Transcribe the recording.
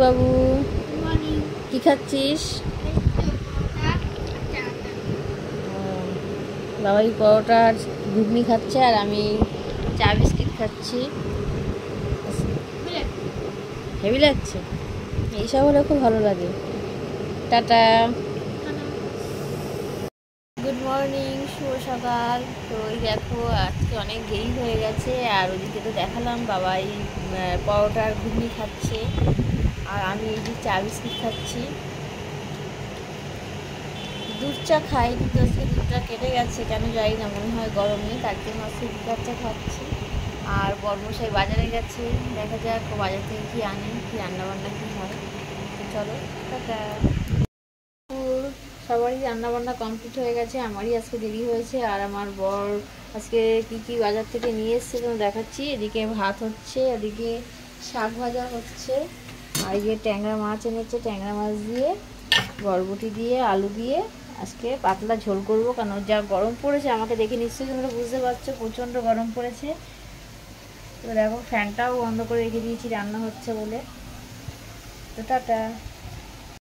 বাবু কি খাচ্ছিস? বাবাই পরোটা আর ঘুগনি খাচ্ছে আর আমি চা বিস্কিট খাচ্ছি। হেভি লাগছে, এইসব হলে খুব ভালো লাগে। টাটা, গুড মর্নিং, শুভ সকাল। তো ওই দেখো আজকে অনেক দেরি হয়ে গেছে, আর ওদিকে তো দেখালাম বাবাই পরোটা আর ঘুগনি খাচ্ছে আর আমি এই যে চা বিস্কিট খাচ্ছি। দুধ চা খাই, কিন্তু আজকে দুধটা কেটে গেছে কেন জানি না, মনে হয় গরমে, তার জন্য আজকে দুধ চা খাচ্ছি। আর বর্মশাই বাজারে গেছে, দেখা যাক বাজার থেকে কি আনে, কি রান্নাবান্না কি হয়। তো চলো টাটা। সবারই রান্নাবান্না কমপ্লিট হয়ে গেছে, আমারই আজকে দেরি হয়েছে। আর আমার বর আজকে কি কি বাজার থেকে নিয়ে এসছে তো দেখাচ্ছি। এদিকে ভাত হচ্ছে, এদিকে শাক ভাজা হচ্ছে, আর এই যে ট্যাংরা মাছ এনেছে, ট্যাংরা মাছ দিয়ে বরবটি দিয়ে আলু দিয়ে আজকে পাতলা ঝোল করব। কারণ যা গরম পড়েছে, আমাকে দেখে নিশ্চয়ই তোমরা বুঝতে পারছো প্রচণ্ড গরম পড়েছে। তো দেখো ফ্যানটাও বন্ধ করে রেখে দিয়েছি রান্না হচ্ছে বলে। তো টাটা।